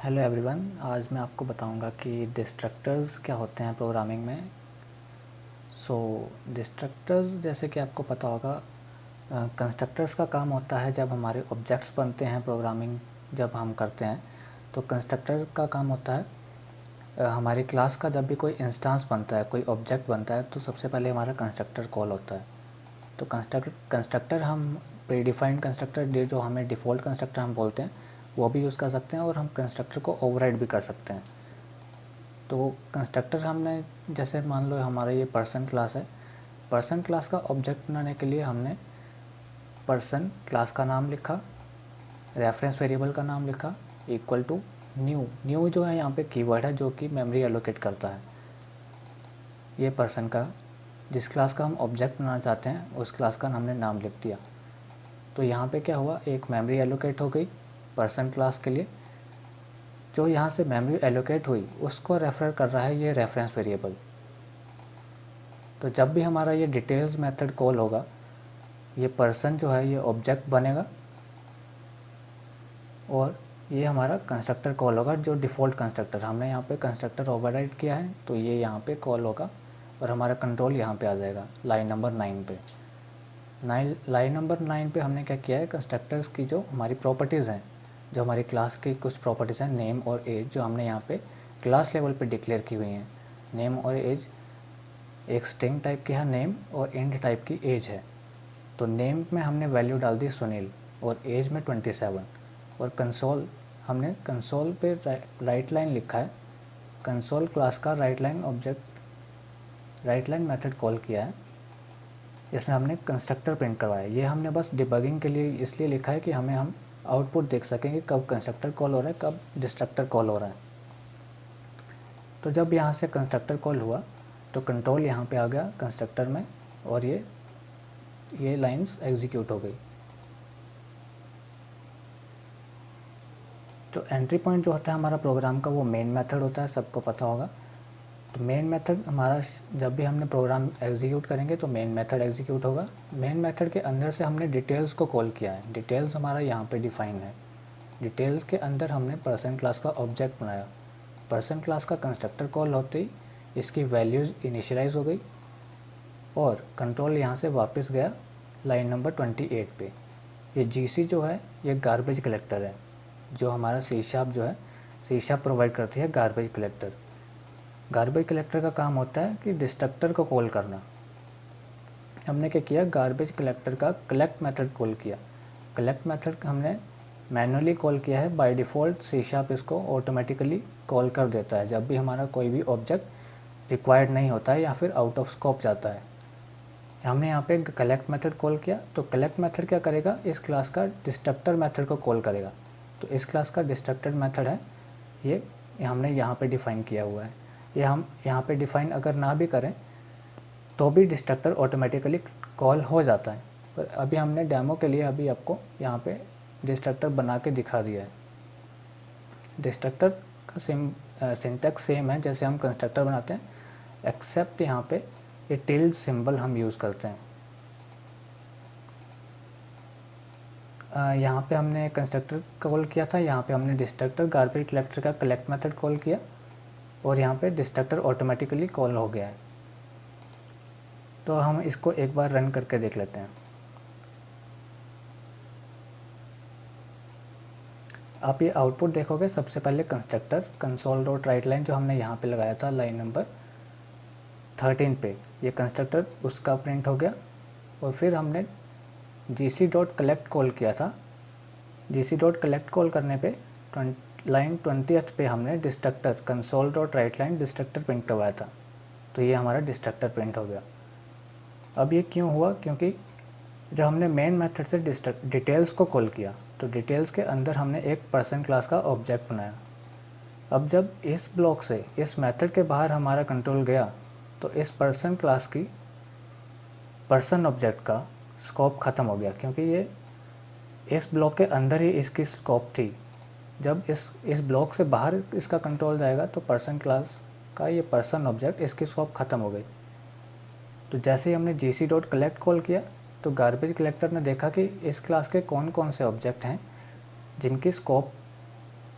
Hello everyone, आज मैं आपको बताऊंगा कि डिस्ट्रक्टर्स क्या होते हैं प्रोग्रामिंग में। डिस्ट्रक्टर्स जैसे कि आपको पता होगा, कंस्ट्रक्टर्स का काम होता है जब हमारे ऑब्जेक्ट्स बनते हैं। प्रोग्रामिंग जब हम करते हैं तो कंस्ट्रक्टर का काम होता है हमारी क्लास का जब भी कोई इंस्टेंस बनता है, कोई ऑब्जेक्ट बनता है, तो सबसे पहले हमारा कंस्ट्रक्टर कॉल होता है। तो कंस्ट्रक्टर हम प्रीडिफाइंड कंस्ट्रक्टर जो हमें डिफ़ॉल्ट कंस्ट्रक्टर हम बोलते हैं वो भी यूज़ कर सकते हैं, और हम कंस्ट्रक्टर को ओवरराइड भी कर सकते हैं। तो कंस्ट्रक्टर हमने, जैसे मान लो हमारा ये पर्सन क्लास है, पर्सन क्लास का ऑब्जेक्ट बनाने के लिए हमने पर्सन क्लास का नाम लिखा, रेफरेंस वेरिएबल का नाम लिखा, इक्वल टू न्यू जो है यहाँ पे कीवर्ड है जो कि मेमोरी एलोकेट करता है। ये पर्सन का, जिस क्लास का हम ऑब्जेक्ट बनाना चाहते हैं उस क्लास का हमने नाम लिख दिया। तो यहाँ पे क्या हुआ, एक मेमोरी एलोकेट हो गई पर्सन क्लास के लिए। जो यहाँ से मेमोरी एलोकेट हुई उसको रेफर कर रहा है ये रेफरेंस वेरिएबल। तो जब भी हमारा ये डिटेल्स मेथड कॉल होगा, ये पर्सन जो है ये ऑब्जेक्ट बनेगा और ये हमारा कंस्ट्रक्टर कॉल होगा, जो डिफ़ॉल्ट कंस्ट्रक्टर हमने यहाँ पे कंस्ट्रक्टर ओवरराइड किया है, तो ये यहाँ पे कॉल होगा और हमारा कंट्रोल यहाँ पे आ जाएगा लाइन नंबर 9 पे। लाइन नंबर 9 पे हमने क्या किया है, कंस्ट्रक्टर्स की जो हमारी प्रॉपर्टीज़ हैं, जो हमारी क्लास की कुछ प्रॉपर्टीज़ हैं, नेम और एज, जो हमने यहाँ पे क्लास लेवल पे डिक्लेयर की हुई हैं। नेम और एज एक स्ट्रिंग टाइप की है नेम, और इंट टाइप की एज है। तो नेम में हमने वैल्यू डाल दी सुनील और एज में 27। और कंसोल, हमने कंसोल पे राइट लाइन लिखा है, कंसोल क्लास का right line object, right line method call किया है। इसमें हमने कंस्ट्रक्टर प्रिंट करवाया। ये हमने बस डिबगिंग के लिए इसलिए लिखा है कि हम आउटपुट देख सकेंगे कब कंस्ट्रक्टर कॉल हो रहा है, कब डिस्ट्रक्टर कॉल हो रहा है। तो जब यहाँ से कंस्ट्रक्टर कॉल हुआ तो कंट्रोल यहाँ पे आ गया कंस्ट्रक्टर में, और ये लाइंस एग्जीक्यूट हो गई। तो एंट्री पॉइंट जो होता है हमारा प्रोग्राम का, वो मेन मेथड होता है, सबको पता होगा। तो मेन मेथड हमारा, जब भी हमने प्रोग्राम एग्जीक्यूट करेंगे तो मेन मेथड एग्जीक्यूट होगा। मेन मेथड के अंदर से हमने डिटेल्स को कॉल किया है, डिटेल्स हमारा यहाँ पे डिफाइन है। डिटेल्स के अंदर हमने पर्सन क्लास का ऑब्जेक्ट बनाया। पर्सन क्लास का कंस्ट्रक्टर कॉल होते ही इसकी वैल्यूज़ इनिशियलाइज हो गई और कंट्रोल यहाँ से वापस गया लाइन नंबर 28 पे। ये जीसी जो है ये गार्बेज कलेक्टर है, जो हमारा सी शार्प जो है, सी शार्प प्रोवाइड करती है गार्बेज कलेक्टर। गार्बेज कलेक्टर का काम होता है कि डिस्ट्रक्टर को कॉल करना। हमने क्या किया, गार्बेज कलेक्टर का कलेक्ट मेथड कॉल किया। कलेक्ट मेथड हमने मैनुअली कॉल किया है, बाय डिफ़ॉल्ट सी शार्प इसको ऑटोमेटिकली कॉल कर देता है जब भी हमारा कोई भी ऑब्जेक्ट रिक्वायर्ड नहीं होता है या फिर आउट ऑफ स्कोप जाता है। हमने यहाँ पे कलेक्ट मेथड कॉल किया, तो कलेक्ट मेथड क्या करेगा, इस क्लास का डिस्ट्रक्टर मेथड को कॉल करेगा। तो इस क्लास का डिस्ट्रक्टर मेथड है ये हमने यहाँ पे डिफ़ाइन किया हुआ है। ये हम यहाँ पे डिफ़ाइन अगर ना भी करें तो भी डिस्ट्रक्टर ऑटोमेटिकली कॉल हो जाता है। पर अभी हमने डेमो के लिए अभी आपको यहाँ पे डिस्ट्रक्टर बना के दिखा दिया है। डिस्ट्रक्टर का सिंटैक्स सेम है जैसे हम कंस्ट्रक्टर बनाते हैं, एक्सेप्ट यहाँ पे ये टिल्ड सिंबल हम यूज़ करते हैं। यहाँ पे हमने कंस्ट्रक्टर कॉल किया था, यहाँ पे हमने डिस्ट्रक्टर गार्बेज कलेक्टर का कलेक्ट मेथड कॉल किया और यहाँ पे डिस्ट्रक्टर ऑटोमेटिकली कॉल हो गया है। तो हम इसको एक बार रन करके देख लेते हैं। आप ये आउटपुट देखोगे, सबसे पहले constructor console dot right line जो हमने यहाँ पे लगाया था लाइन नंबर 13 पे, ये कंस्ट्रक्टर उसका प्रिंट हो गया। और फिर हमने जीसी डॉट कलेक्ट कॉल किया था। जीसी डॉट कलेक्ट कॉल करने पे लाइन 20th पे हमने destructor console dot right line destructor print करवाया था, तो ये हमारा डिस्ट्रक्टर प्रिंट हो गया। अब ये क्यों हुआ, क्योंकि जब हमने मेन मेथड से डिटेल्स को कॉल किया तो डिटेल्स के अंदर हमने एक पर्सन क्लास का ऑब्जेक्ट बनाया। अब जब इस ब्लॉक से इस मेथड के बाहर हमारा कंट्रोल गया तो इस पर्सन क्लास की पर्सन ऑब्जेक्ट का स्कोप ख़त्म हो गया, क्योंकि ये इस ब्लॉक के अंदर ही इसकी स्कोप थी। जब इस ब्लॉक से बाहर इसका कंट्रोल जाएगा तो पर्सन क्लास का ये पर्सन ऑब्जेक्ट इसकी स्कोप ख़त्म हो गई। तो जैसे ही हमने जीसी डॉट कलेक्ट कॉल किया तो गार्बेज कलेक्टर ने देखा कि इस क्लास के कौन कौन से ऑब्जेक्ट हैं जिनकी स्कोप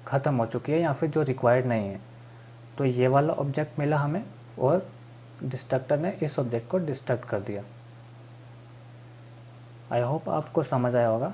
ख़त्म हो चुकी है या फिर जो रिक्वायर्ड नहीं है। तो ये वाला ऑब्जेक्ट मिला हमें और डिस्ट्रक्टर ने इस ऑब्जेक्ट को डिस्ट्रक्ट कर दिया। आई होप आपको समझ आया होगा।